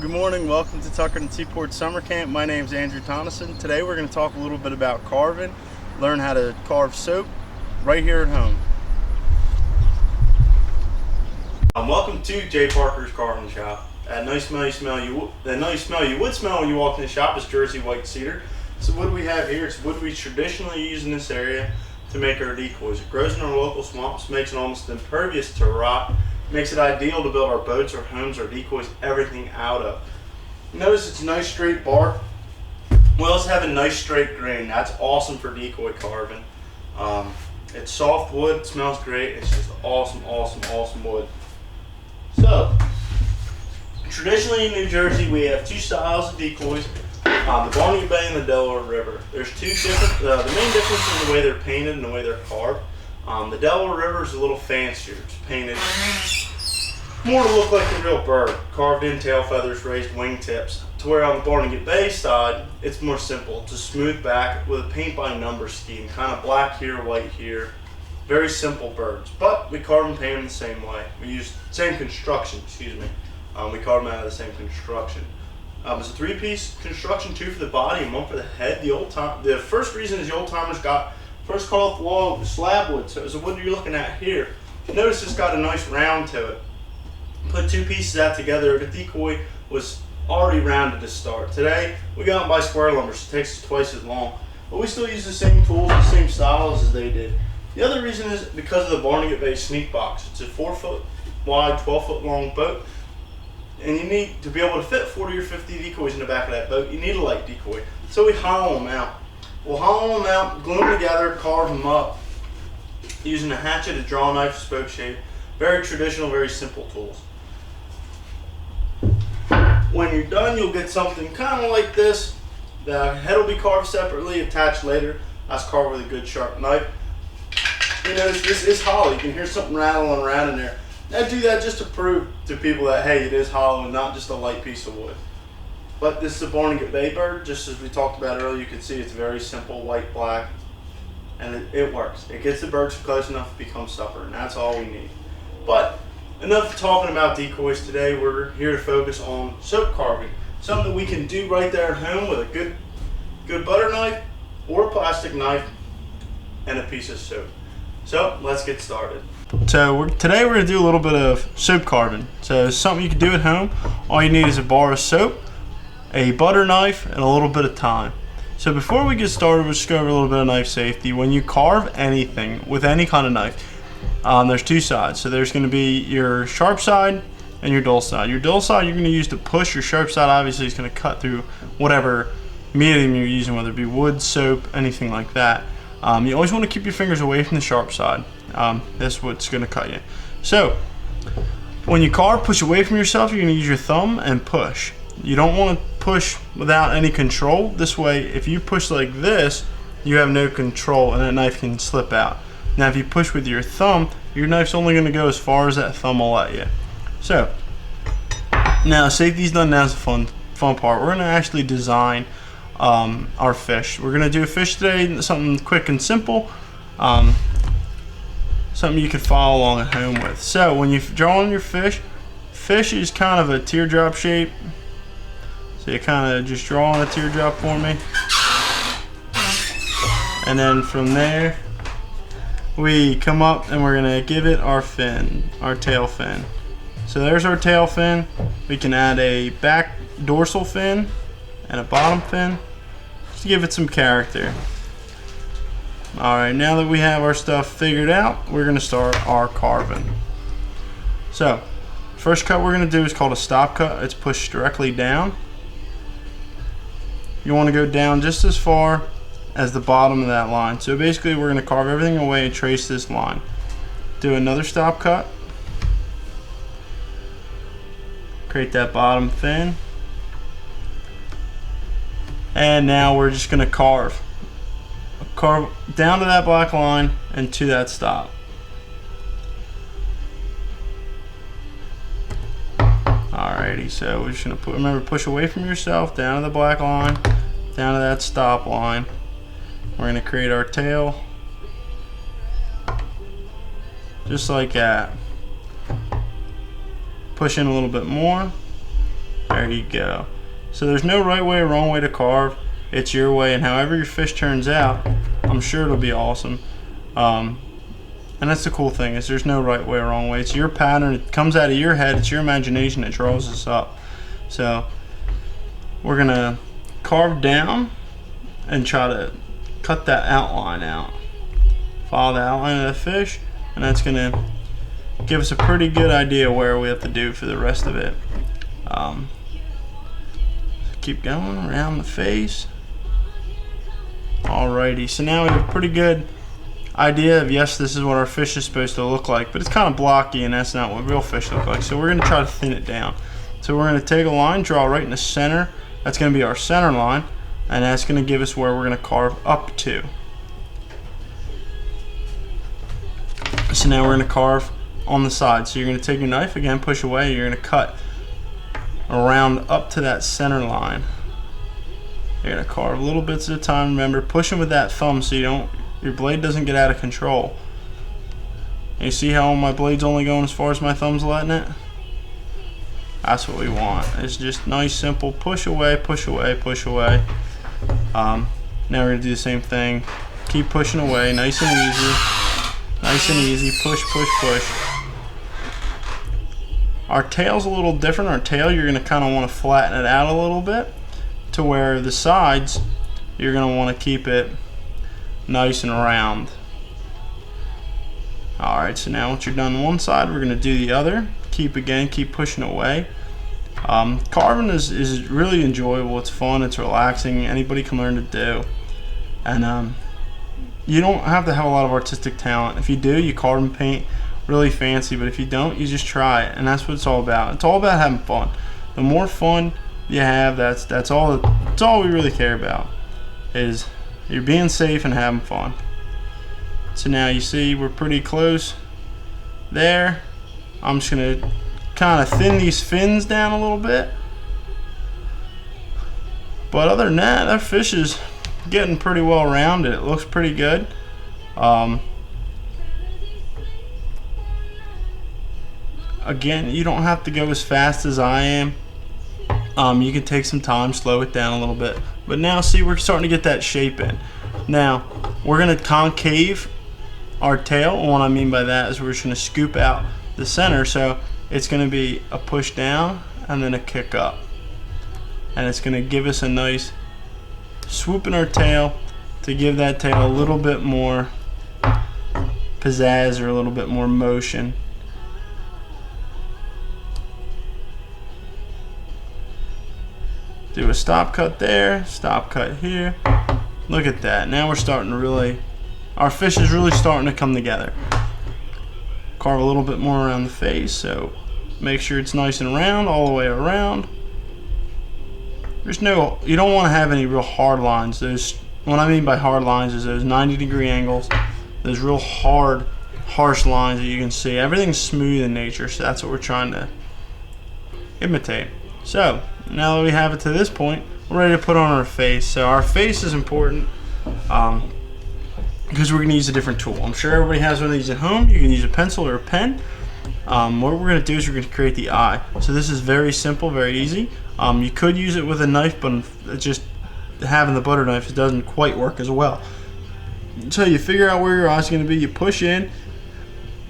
good morning. Welcome to Tuckerton Seaport Summer Camp. My name is Andrew Tonnesen. Today we're going to talk a little bit about carving, learn how to carve soap right here at home. Welcome to J. Parker's Carving Shop. That nice smell you would smell when you walk in the shop is Jersey white cedar. So what do we have here? It's wood we traditionally use in this area to make our decoys. It grows in our local swamps, makes it almost impervious to rot. Makes it ideal to build our boats, our homes, our decoys, everything out of. Notice it's nice straight bark. We also have a nice straight grain. That's awesome for decoy carving. It's soft wood, it smells great. It's just awesome wood. So, traditionally in New Jersey, we have two styles of decoys. The Barnegat Bay and the Delaware River. There's two different, the main difference is the way they're painted and the way they're carved. The Delaware River is a little fancier. It's painted more to look like a real bird, carved in tail feathers, raised wingtips. To where on the Barnegat Bay side, it's more simple. It's a smooth back with a paint by number scheme, kind of black here, white here. Very simple birds, but we carve and paint them the same way. We use same construction, excuse me. We carve them out of the same construction. It's a three-piece construction, two for the body and one for the head. The first reason is the old timers got first cut off log slab wood, so it's the wood you're looking at here. Notice it's got a nice round to it. Put two pieces out together. The decoy was already rounded to start. Today we got them by square lumber, so it takes us twice as long. But we still use the same tools, the same styles as they did. The other reason is because of the Barnegat Bay sneak box. It's a 4-foot wide, 12-foot long boat, and you need to be able to fit 40 or 50 decoys in the back of that boat. You need a light decoy, so we hollow them out. We'll hollow them out, glue them together, carve them up using a hatchet, a draw knife, spoke shape. Very traditional, very simple tools. When you're done, you'll get something kind of like this. The head will be carved separately, attached later. That's carved with a good sharp knife. You know, this is hollow. You can hear something rattling around in there. I do that just to prove to people that, hey, it is hollow and not just a light piece of wood. But this is a Barnegat Bay bird, just as we talked about earlier. You can see it's very simple, white, black, and it works. It gets the birds close enough to become supper, and that's all we need. But enough talking about decoys today. We're here to focus on soap carving, something that we can do right there at home with a good butter knife or a plastic knife and a piece of soap. So let's get started. So today we're going to do a little bit of soap carving. So it's something you can do at home. All you need is a bar of soap, a butter knife, and a little bit of thyme. So before we get started, we'll just go over a little bit of knife safety. When you carve anything with any kind of knife, there's two sides. So there's going to be your sharp side and your dull side. Your dull side you're going to use to push. Your sharp side obviously is going to cut through whatever medium you're using, whether it be wood, soap, anything like that. You always want to keep your fingers away from the sharp side. That's what's going to cut you. So when you carve, push away from yourself. You're going to use your thumb and push. You don't want to push without any control. This way, if you push like this, you have no control and that knife can slip out. Now if you push with your thumb, your knife's only going to go as far as that thumb will let you. So now safety's done. Now's the fun part. We're going to actually design our fish. We're going to do a fish today, something quick and simple, something you can follow along at home with. So when you draw on your fish is kind of a teardrop shape. So you kind of just draw on a teardrop for me. And then from there, we come up and we're gonna give it our fin, our tail fin. So there's our tail fin. We can add a back dorsal fin and a bottom fin just to give it some character. All right, now that we have our stuff figured out, we're gonna start our carving. So first cut we're gonna do is called a stop cut. It's pushed directly down. You want to go down just as far as the bottom of that line. So basically we're going to carve everything away and trace this line. Do another stop cut. Create that bottom fin. And now we're just going to carve down to that black line and to that stop. Alrighty, so we're just gonna remember, push away from yourself, down to the black line, down to that stop line. We're gonna create our tail, just like that. Push in a little bit more, There you go. So there's no right way or wrong way to carve. It's your way, and however your fish turns out, I'm sure it'll be awesome. And that's the cool thing, is there's no right way or wrong way. It's your pattern. It comes out of your head. It's your imagination that draws this up. So we're gonna carve down and try to cut that outline out. Follow the outline of the fish, and that's gonna give us a pretty good idea where we have to do for the rest of it. Keep going around the face. Alrighty, so now we have a pretty good idea of, yes, this is what our fish is supposed to look like, but it's kind of blocky and that's not what real fish look like. So we're going to try to thin it down. So we're going to take a line, draw right in the center. That's going to be our center line, and that's going to give us where we're going to carve up to. So now we're going to carve on the side. So you're going to take your knife again, push away, you're going to cut around up to that center line. You're going to carve little bits at a time. Remember, pushing with that thumb so your blade doesn't get out of control. You see how my blade's only going as far as my thumb's letting it? That's what we want. It's just nice, simple, push away, push away, push away. Now we're going to do the same thing. Keep pushing away, nice and easy. Nice and easy, push, push, push. Our tail's a little different. Our tail, you're going to kind of want to flatten it out a little bit, to where the sides, you're going to want to keep it nice and round. Alright, so now once you're done one side, we're going to do the other. Keep pushing away. Carving is really enjoyable. It's fun, it's relaxing. Anybody can learn to do. And you don't have to have a lot of artistic talent. If you do, you carve and paint really fancy, but if you don't, you just try it, and that's what it's all about. It's all about having fun. The more fun you have, that's all we really care about, is you're being safe and having fun. So now you see we're pretty close there. I'm just gonna kind of thin these fins down a little bit, but other than that, our fish is getting pretty well rounded. It looks pretty good. Again, you don't have to go as fast as I am. You can take some time, slow it down a little bit. But now see, we're starting to get that shape in. Now, we're gonna concave our tail, and what I mean by that is we're just gonna scoop out the center, so it's gonna be a push down and then a kick up. And it's gonna give us a nice swoop in our tail to give that tail a little bit more pizzazz or a little bit more motion. Do a stop cut there, stop cut here. Look at that. Now we're starting to really, our fish is really starting to come together. Carve a little bit more around the face, so make sure it's nice and round all the way around. You don't want to have any real hard lines. What I mean by hard lines is those 90-degree angles, those real hard, harsh lines that you can see. Everything's smooth in nature, so that's what we're trying to imitate. So now that we have it to this point, we're ready to put on our face. So our face is important because we're going to use a different tool. I'm sure everybody has one of these at home. You can use a pencil or a pen. What we're going to do is we're going to create the eye. So this is very simple, very easy. You could use it with a knife, but just having the butter knife, it doesn't quite work as well. So you figure out where your eye's going to be. You push in,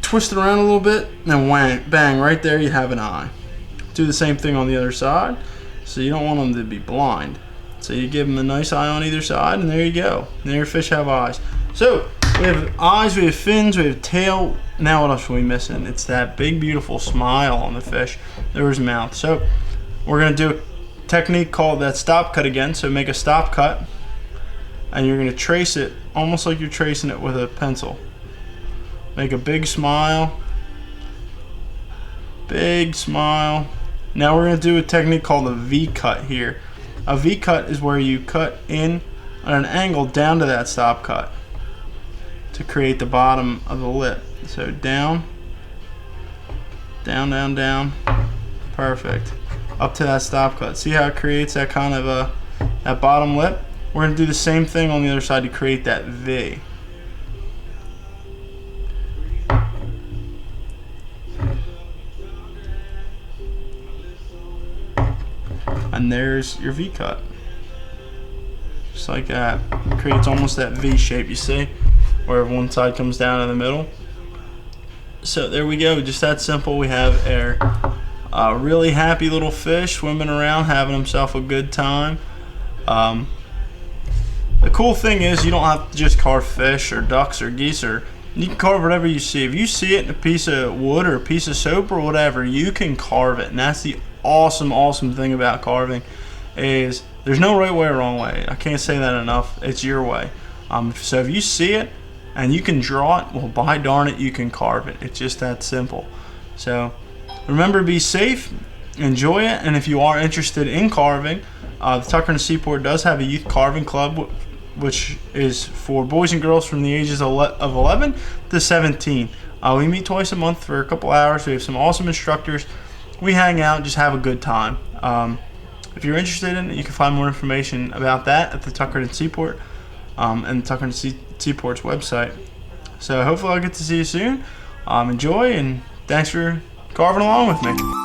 twist it around a little bit, and then whang, bang, right there you have an eye. Do the same thing on the other side. So you don't want them to be blind. So you give them a nice eye on either side, and there you go. Now your fish have eyes. So we have eyes, we have fins, we have tail. Now what else are we missing? It's that big, beautiful smile on the fish. There's his mouth. So we're gonna do a technique called that stop cut again. So make a stop cut, and you're gonna trace it almost like you're tracing it with a pencil. Make a big smile. Big smile. Now we're going to do a technique called a V-cut here. A V-cut is where you cut in at an angle down to that stop cut to create the bottom of the lip. So down, down, down, down. Perfect. Up to that stop cut. See how it creates that kind of that bottom lip? We're going to do the same thing on the other side to create that V. and there's your V-cut. Just like that. Creates almost that V shape, you see, where one side comes down in the middle. So there we go, just that simple. We have a really happy little fish swimming around, having himself a good time. The cool thing is you don't have to just carve fish or ducks or geese, or you can carve whatever you see. If you see it in a piece of wood or a piece of soap or whatever, you can carve it. And that's the awesome thing about carving, is there's no right way or wrong way. I can't say that enough. It's your way. So if you see it and you can draw it, well, by darn it, you can carve it. It's just that simple. So remember to be safe, enjoy it, and if you are interested in carving, the Tuckerton Seaport does have a youth carving club, which is for boys and girls from the ages of 11 to 17. We meet twice a month for a couple hours. We have some awesome instructors. We hang out, just have a good time. If you're interested in it, you can find more information about that at the Tuckerton Seaport and the Tuckerton Seaport's website. So hopefully I'll get to see you soon. Enjoy, and thanks for carving along with me.